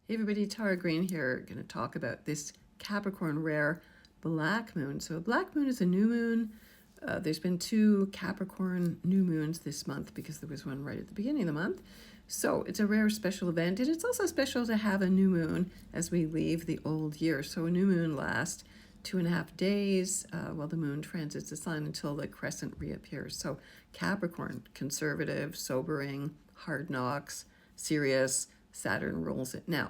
Hey everybody, Tara Green here. Going to talk about this Capricorn rare black moon. So a black moon is a new moon. There's been 2 Capricorn new moons this month because there was one right at the beginning of the month. So it's a rare special event, and it's also special to have a new moon as we leave the old year. So a new moon lasts 2.5 days while the moon transits the sign until the crescent reappears. So Capricorn, conservative, sobering, hard knocks, serious. Saturn rules it. Now,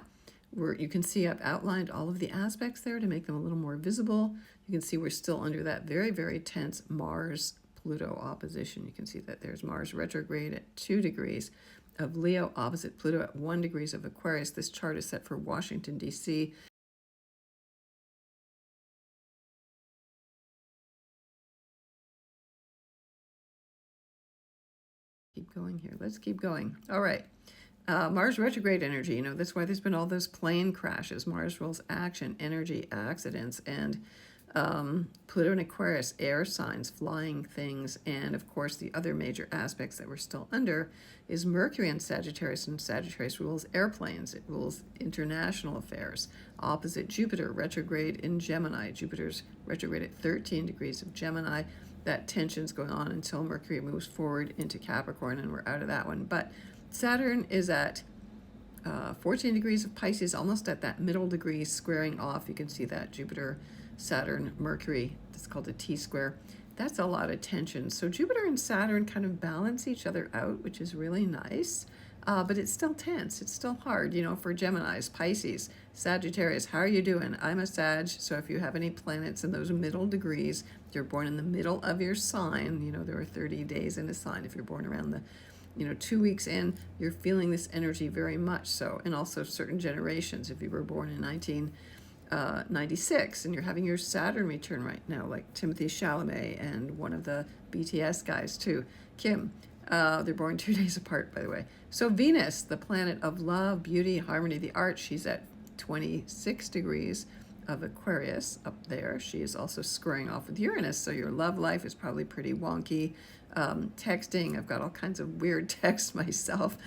you can see I've outlined all of the aspects there to make them a little more visible. You can see we're still under that very, very tense Mars-Pluto opposition. You can see that there's Mars retrograde at 2 degrees of Leo opposite Pluto at 1 degrees of Aquarius. This chart is set for Washington, D.C. Keep going here. Let's keep going. All right. Mars retrograde energy, that's why there's been all those plane crashes. Mars rules action, energy, accidents, and Pluto and Aquarius, air signs, flying things, and of course the other major aspects that we're still under is Mercury in Sagittarius, and Sagittarius rules airplanes. It rules international affairs. Opposite Jupiter, retrograde in Gemini. Jupiter's retrograde at 13 degrees of Gemini. That tension's going on until Mercury moves forward into Capricorn, and we're out of that one. But Saturn is at 14 degrees of Pisces, almost at that middle degree, squaring off. You can see that Jupiter, Saturn, Mercury. That's called a T-square. That's a lot of tension. So Jupiter and Saturn kind of balance each other out, which is really nice. But it's still tense. It's still hard, for Geminis, Pisces, Sagittarius. How are you doing? I'm a Sag, so if you have any planets in those middle degrees, you're born in the middle of your sign. There are 30 days in a sign. If you're born around the 2 weeks in, you're feeling this energy very much so. And also certain generations, if you were born in 1996 and you're having your Saturn return right now, like Timothy Chalamet and one of the BTS guys too, Kim. They're born 2 days apart, by the way. So Venus, the planet of love, beauty, harmony, the arts, she's at 26 degrees of Aquarius up there. She is also squaring off with Uranus, so your love life is probably pretty wonky. Texting, I've got all kinds of weird texts myself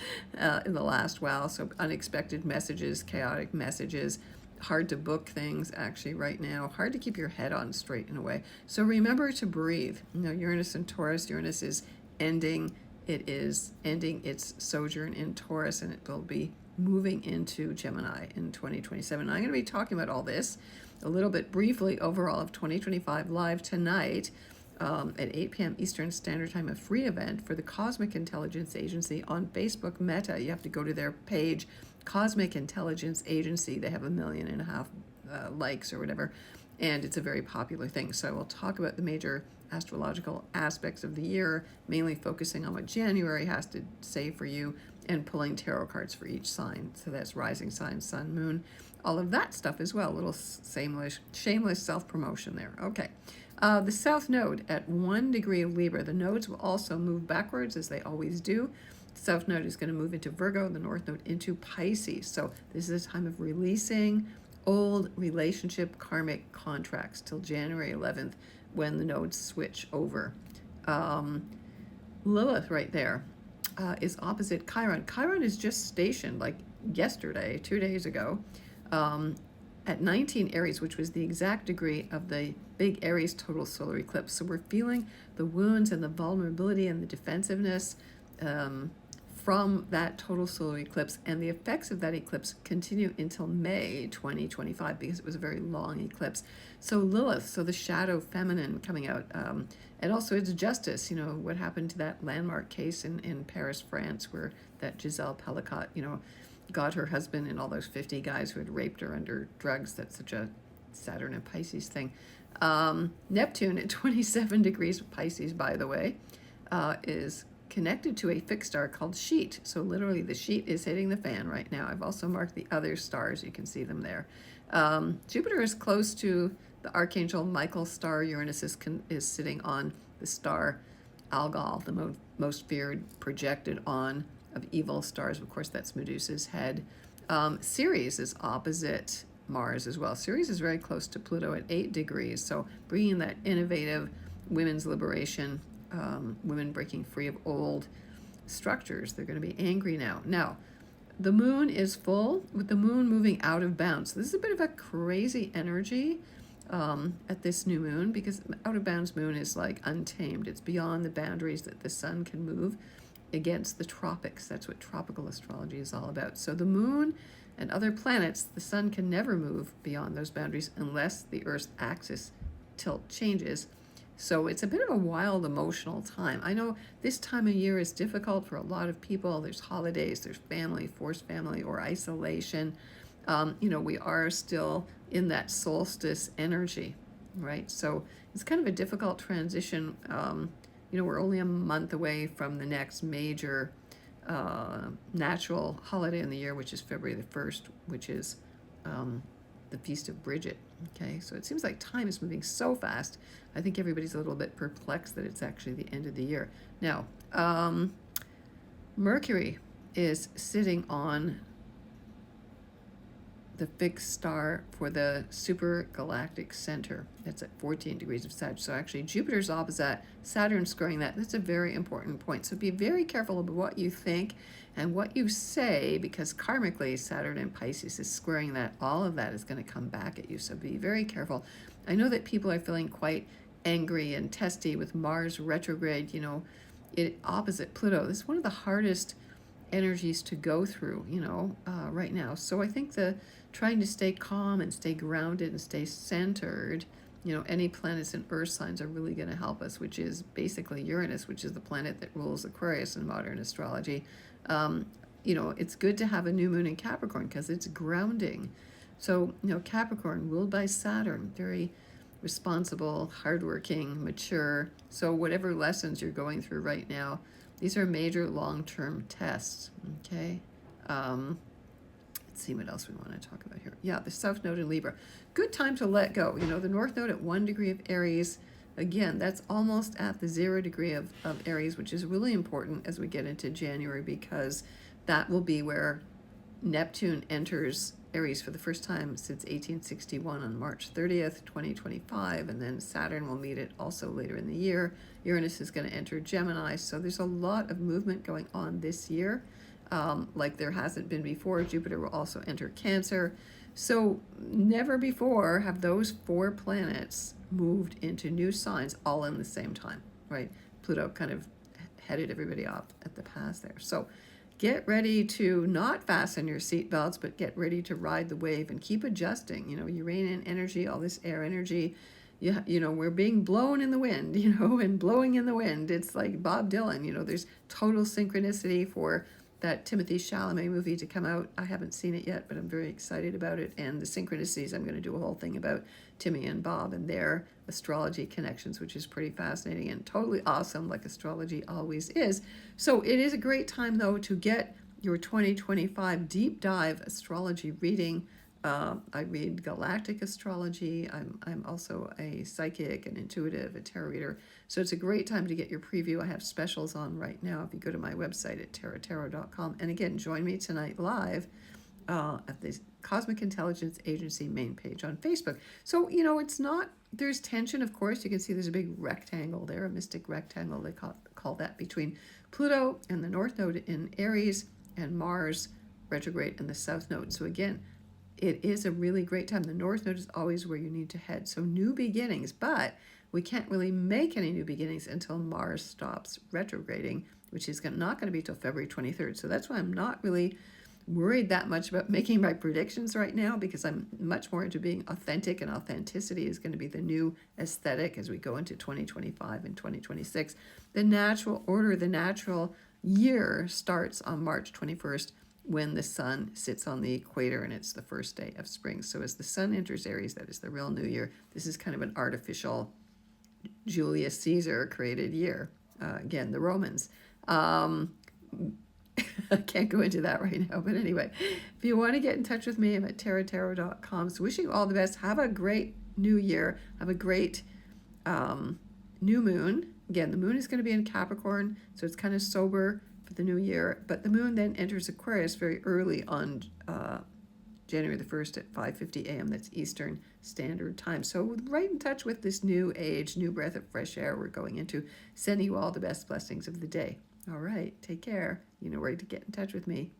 in the last while, so unexpected messages, chaotic messages, hard to book things actually right now, hard to keep your head on straight in a way. So remember to breathe. Uranus and Taurus, Uranus is ending. It is ending its sojourn in Taurus, and it will be moving into Gemini in 2027. I'm going to be talking about all this a little bit briefly overall of 2025 live tonight at 8 p.m. Eastern Standard Time, a free event for the Cosmic Intelligence Agency on Facebook Meta. You have to go to their page, Cosmic Intelligence Agency. They have 1.5 million likes or whatever, and it's a very popular thing. So I will talk about the major astrological aspects of the year, mainly focusing on what January has to say for you and pulling tarot cards for each sign. So that's rising sign, sun, moon, all of that stuff as well. A little shameless self-promotion there. Okay. The South Node at 1 degree of Libra. The nodes will also move backwards as they always do. The South Node is going to move into Virgo, the North Node into Pisces. So this is a time of releasing old relationship karmic contracts till January 11th when the nodes switch over. Lilith right there is opposite Chiron. Chiron is just stationed like yesterday, 2 days ago, at 19 Aries, which was the exact degree of the big Aries total solar eclipse. So we're feeling the wounds and the vulnerability and the defensiveness from that total solar eclipse, and the effects of that eclipse continue until May 2025 because it was a very long eclipse. So Lilith, so the shadow feminine coming out, and also it's justice. What happened to that landmark case in Paris, France, where that Giselle Pellicot, got her husband and all those 50 guys who had raped her under drugs. That's such a Saturn and Pisces thing. Neptune at 27 degrees of Pisces, by the way, is connected to a fixed star called Sheet. So literally the sheet is hitting the fan right now. I've also marked the other stars. You can see them there. Jupiter is close to the Archangel Michael star. Uranus is sitting on the star Algol, the most feared, projected on of evil stars. Of course, that's Medusa's head. Ceres is opposite Mars as well. Ceres is very close to Pluto at 8 degrees. So bringing that innovative women's liberation, women breaking free of old structures. They're going to be angry now. Now, the moon is full with the moon moving out of bounds. So this is a bit of a crazy energy at this new moon, because out of bounds moon is like untamed. It's beyond the boundaries that the sun can move against the tropics. That's what tropical astrology is all about. So the moon and other planets, the sun can never move beyond those boundaries unless the Earth's axis tilt changes. So it's a bit of a wild emotional time. I know this time of year is difficult for a lot of people. There's holidays, there's family, forced family, or isolation. We are still in that solstice energy, right? So it's kind of a difficult transition. We're only a month away from the next major natural holiday in the year, which is February the 1st, which is the Feast of Bridget. Okay, so it seems like time is moving so fast. I think everybody's a little bit perplexed that it's actually the end of the year. Now, Mercury is sitting on the fixed star for the super galactic center. That's at 14 degrees of Sag. So actually Jupiter's opposite, Saturn's squaring that. That's a very important point. So be very careful about what you think and what you say, because karmically Saturn in Pisces is squaring that. All of that is going to come back at you. So be very careful. I know that people are feeling quite angry and testy with Mars retrograde, it opposite Pluto. This is one of the hardest energies to go through, right now. So I think trying to stay calm and stay grounded and stay centered, any planets in earth signs are really going to help us, which is basically Uranus, which is the planet that rules Aquarius in modern astrology. It's good to have a new moon in Capricorn because it's grounding. So, Capricorn ruled by Saturn, very responsible, hardworking, mature. So whatever lessons you're going through right now, these are major long-term tests, okay? Let's see what else we want to talk about here. Yeah, the South Node in Libra. Good time to let go. The North Node at 1 degree of Aries. Again, that's almost at the 0 degree of Aries, which is really important as we get into January, because that will be where Neptune enters Aries for the first time since 1861 on March 30th, 2025, and then Saturn will meet it also later in the year. Uranus is going to enter Gemini, so there's a lot of movement going on this year, like there hasn't been before. Jupiter will also enter Cancer. So never before have those 4 planets moved into new signs all in the same time, right? Pluto kind of headed everybody off at the pass there. So get ready to not fasten your seatbelts, but get ready to ride the wave and keep adjusting. Uranian energy, all this air energy, we're being blown in the wind, and blowing in the wind. It's like Bob Dylan, there's total synchronicity for that Timothée Chalamet movie to come out. I haven't seen it yet, but I'm very excited about it. And the synchronicities, I'm going to do a whole thing about Timmy and Bob and their astrology connections, which is pretty fascinating and totally awesome, like astrology always is. So it is a great time, though, to get your 2025 deep dive astrology reading. I read galactic astrology. I'm also a psychic, an intuitive, a tarot reader. So it's a great time to get your preview. I have specials on right now if you go to my website at tarottarot.com. And again, join me tonight live at the Cosmic Intelligence Agency main page on Facebook. So, it's not, there's tension, of course. You can see there's a big rectangle there, a mystic rectangle, they call that, between Pluto and the North Node in Aries and Mars retrograde and the South Node. So again, it is a really great time. The North Node is always where you need to head. So new beginnings, but we can't really make any new beginnings until Mars stops retrograding, which is not going to be till February 23rd. So that's why I'm not really worried that much about making my predictions right now, because I'm much more into being authentic, and authenticity is going to be the new aesthetic as we go into 2025 and 2026. The natural order, the natural year starts on March 21st, when the sun sits on the equator and it's the first day of spring. So as the sun enters Aries, that is the real new year. This is kind of an artificial Julius Caesar created year. Again, the Romans. I can't go into that right now, but anyway, if you want to get in touch with me, I'm at tarottarot.com. So wishing you all the best. Have a great new year. Have a great new moon. Again, the moon is going to be in Capricorn, so it's kind of sober for the new year, but the moon then enters Aquarius very early on January the 1st at 5:50 a.m. That's Eastern Standard Time. So right in touch with this new age, new breath of fresh air we're going into. Sending you all the best blessings of the day. All right, take care. You know where to get in touch with me.